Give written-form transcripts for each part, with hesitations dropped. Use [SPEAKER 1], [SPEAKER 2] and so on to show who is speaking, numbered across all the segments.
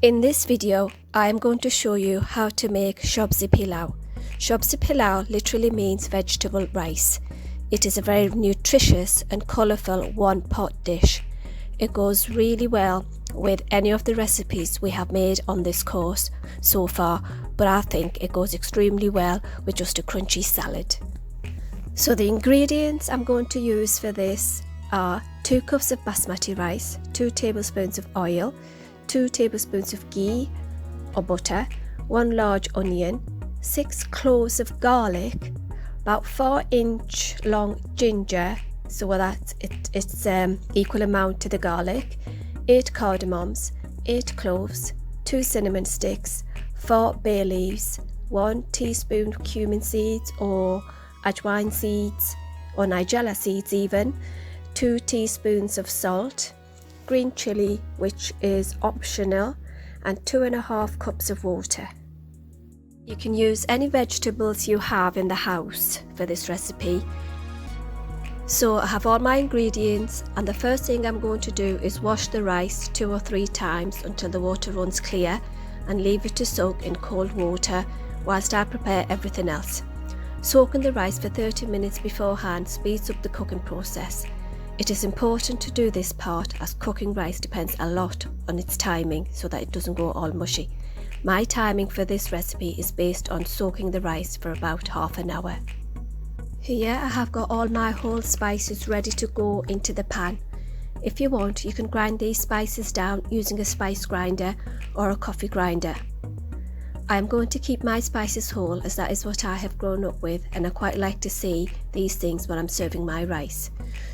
[SPEAKER 1] In this video, I am going to show you how to make Shobzi Pilau. Shobzi Pilau literally means vegetable rice. It is a very nutritious and colourful one-pot dish. It goes really well with any of the recipes we have made on this course so far, but I think it goes extremely well with just a crunchy salad. So the ingredients I'm going to use for this are 2 cups of basmati rice, 2 tablespoons of oil, 2 tablespoons of ghee or butter, 1 large onion, 6 cloves of garlic, about 4-inch long ginger, so that it's equal amount to the garlic, 8 cardamoms, 8 cloves, 2 cinnamon sticks, 4 bay leaves, 1 teaspoon cumin seeds or ajwain seeds or nigella seeds even, 2 teaspoons of salt, green chilli, which is optional, and 2.5 cups of water. You can use any vegetables you have in the house for this recipe. So I have all my ingredients, and the first thing I'm going to do is wash the rice 2 or 3 times until the water runs clear and leave it to soak in cold water whilst I prepare everything else. Soaking the rice for 30 minutes beforehand speeds up the cooking process. It is important to do this part as cooking rice depends a lot on its timing so that it doesn't go all mushy. My timing for this recipe is based on soaking the rice for about half an hour. Here I have got all my whole spices ready to go into the pan. If you want, you can grind these spices down using a spice grinder or a coffee grinder. I am going to keep my spices whole as that is what I have grown up with, and I quite like to see these things when I'm serving my rice.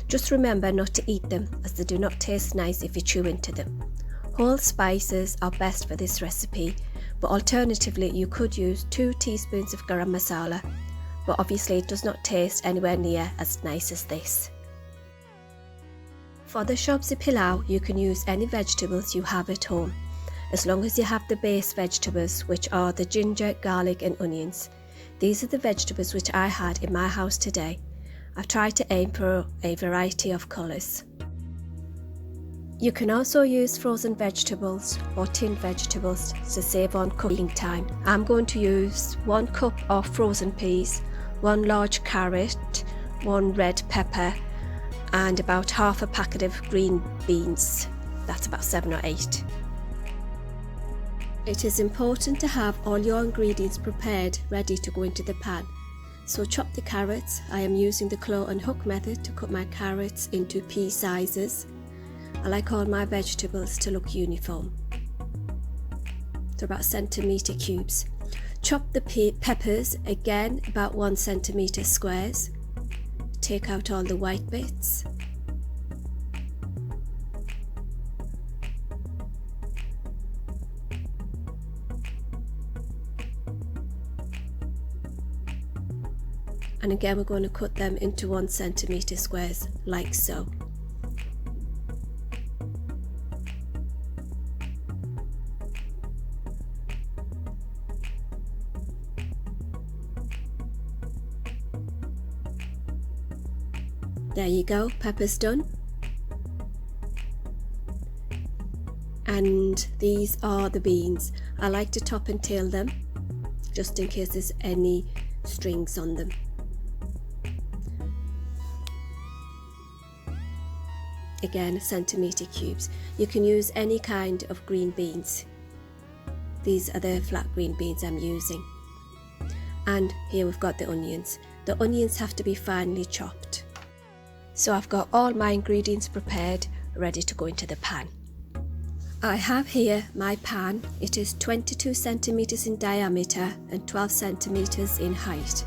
[SPEAKER 1] Just remember not to eat them as they do not taste nice if you chew into them. Whole spices are best for this recipe, but alternatively you could use 2 teaspoons of garam masala, but obviously it does not taste anywhere near as nice as this. For the Shobzi Pilau, you can use any vegetables you have at home, as long as you have the base vegetables, which are the ginger, garlic and onions. These are the vegetables which I had in my house today. I've tried to aim for a variety of colours. You can also use frozen vegetables or tinned vegetables to save on cooking time. I'm going to use 1 cup of frozen peas, 1 large carrot, 1 red pepper and about half a packet of green beans. That's about 7 or 8. It is important to have all your ingredients prepared ready to go into the pan. So chop the carrots. I am using the claw and hook method to cut my carrots into pea sizes. I like all my vegetables to look uniform. They're about centimetre cubes. Chop the peppers, again about 1 centimetre squares. Take out all the white bits. And again we're going to cut them into 1 centimetre squares like so. There you go, pepper's done. And these are the beans. I like to top and tail them just in case there's any strings on them. Again, centimetre cubes. You can use any kind of green beans. These are the flat green beans I'm using. And here we've got the onions. The onions have to be finely chopped. So I've got all my ingredients prepared, ready to go into the pan. I have here my pan. It is 22 centimetres in diameter and 12 centimetres in height.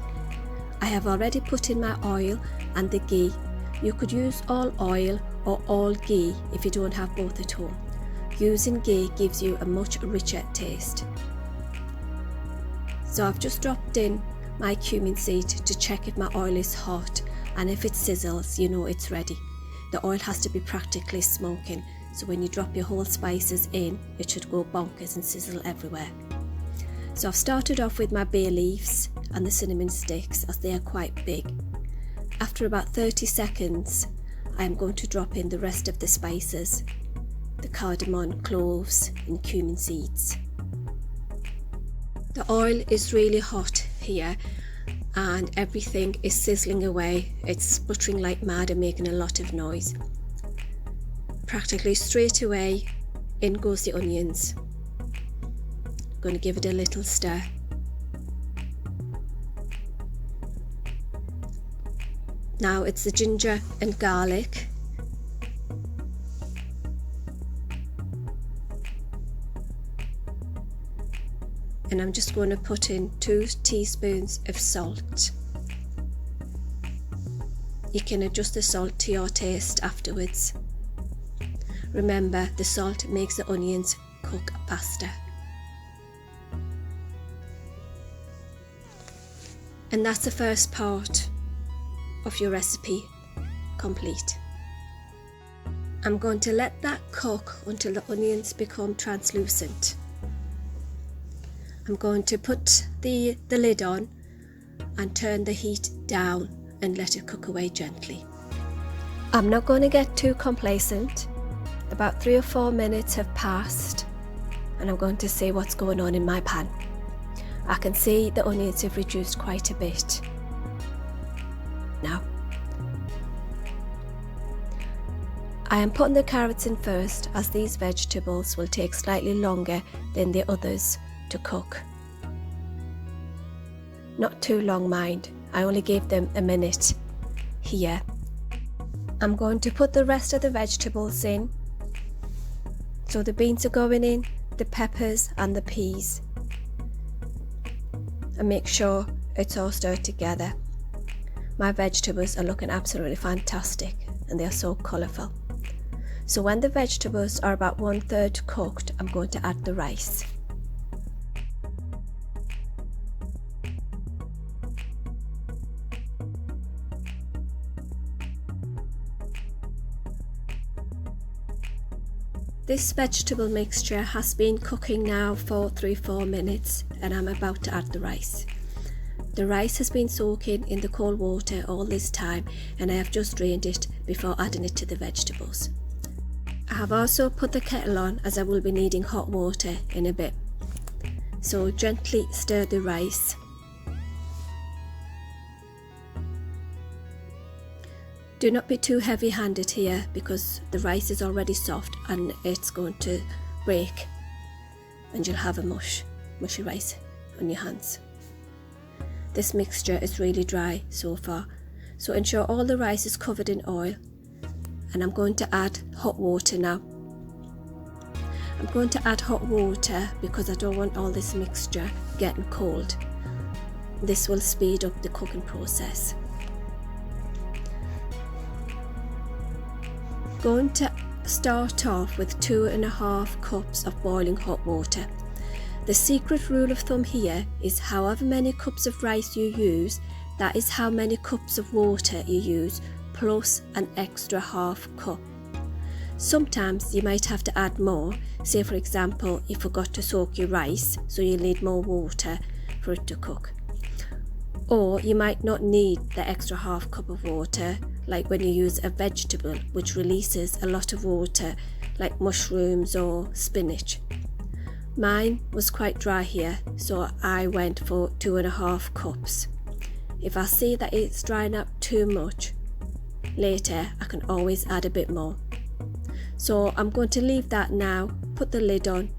[SPEAKER 1] I have already put in my oil and the ghee. You could use all oil or all ghee if you don't have both at home. Using ghee gives you a much richer taste. So I've just dropped in my cumin seed to check if my oil is hot, and if it sizzles, you know it's ready. The oil has to be practically smoking, so when you drop your whole spices in, it should go bonkers and sizzle everywhere. So I've started off with my bay leaves and the cinnamon sticks as they are quite big. After about 30 seconds, I am going to drop in the rest of the spices. the cardamom, cloves and cumin seeds. The oil is really hot here and everything is sizzling away. It's sputtering like mad and making a lot of noise. Practically straight away in goes the onions. I'm going to give it a little stir. Now it's the ginger and garlic. And I'm just going to put in 2 teaspoons of salt. You can adjust the salt to your taste afterwards. Remember, the salt makes the onions cook faster. And that's the first part of your recipe complete. I'm going to let that cook until the onions become translucent. I'm going to put the lid on and turn the heat down and let it cook away gently. I'm not going to get too complacent. About 3 or 4 minutes have passed and I'm going to see what's going on in my pan. I can see the onions have reduced quite a bit. Now, I am putting the carrots in first as these vegetables will take slightly longer than the others to cook. Not too long, mind. I only gave them a minute here. I'm going to put the rest of the vegetables in. So the beans are going in, the peppers and the peas. And make sure it's all stirred together. My vegetables are looking absolutely fantastic and they are so colourful. So when the vegetables are about 1/3 cooked, I'm going to add the rice. This vegetable mixture has been cooking now for 3-4 minutes and I'm about to add the rice. The rice has been soaking in the cold water all this time and I have just drained it before adding it to the vegetables. I have also put the kettle on as I will be needing hot water in a bit. So gently stir the rice. Do not be too heavy-handed here because the rice is already soft and it's going to break and you'll have a mushy rice on your hands. This mixture is really dry so far, so ensure all the rice is covered in oil. And I'm going to add hot water now. I'm going to add hot water because I don't want all this mixture getting cold. This will speed up the cooking process. Going to start off with 2.5 cups of boiling hot water. The secret rule of thumb here is however many cups of rice you use, that is how many cups of water you use, plus an extra half cup. Sometimes you might have to add more, say for example you forgot to soak your rice, so you need more water for it to cook. Or you might not need the extra half cup of water, like when you use a vegetable which releases a lot of water, like mushrooms or spinach. Mine was quite dry here, so I went for 2.5 cups. If I see that it's drying up too much, later I can always add a bit more. So I'm going to leave that now, put the lid on,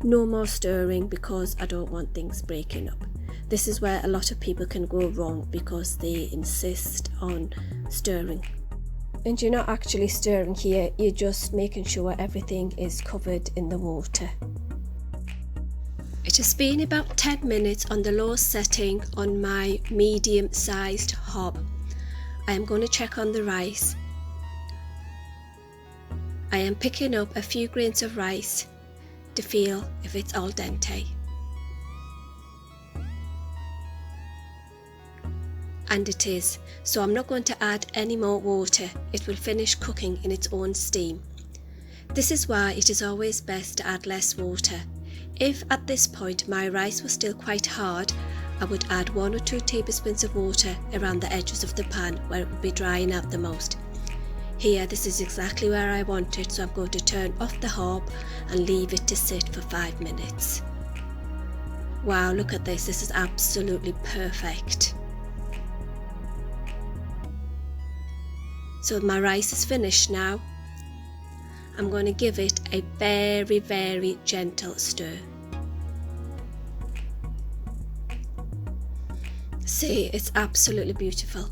[SPEAKER 1] no more stirring because I don't want things breaking up. This is where a lot of people can go wrong because they insist on stirring. And you're not actually stirring here, you're just making sure everything is covered in the water. It has been about 10 minutes on the low setting on my medium sized hob. I am going to check on the rice. I am picking up a few grains of rice to feel if it's al dente. And it is, so I'm not going to add any more water. It will finish cooking in its own steam. This is why it is always best to add less water. If at this point my rice was still quite hard, I would add 1 or 2 tablespoons of water around the edges of the pan where it would be drying out the most. Here, this is exactly where I want it, so I'm going to turn off the hob and leave it to sit for 5 minutes. Wow, look at this, this is absolutely perfect. So my rice is finished now. I'm going to give it a very, very gentle stir. See, it's absolutely beautiful.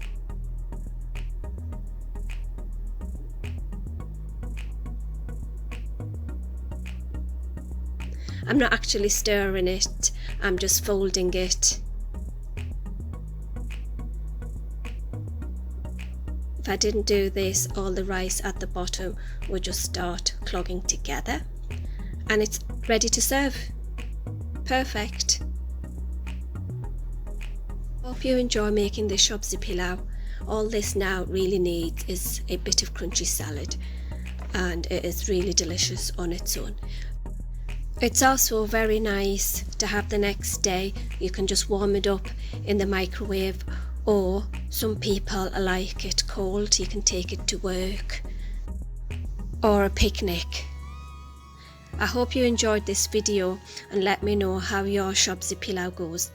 [SPEAKER 1] I'm not actually stirring it, I'm just folding it. If I didn't do this, all the rice at the bottom would just start clogging together, and it's ready to serve. Perfect. Hope you enjoy making this Shobzi Pilau. All this now really needs is a bit of crunchy salad, and it is really delicious on its own. It's also very nice to have the next day. You can just warm it up in the microwave, or some people like it cold. You can take it to work or a picnic. I hope you enjoyed this video and let me know how your Shobzi Pilau goes.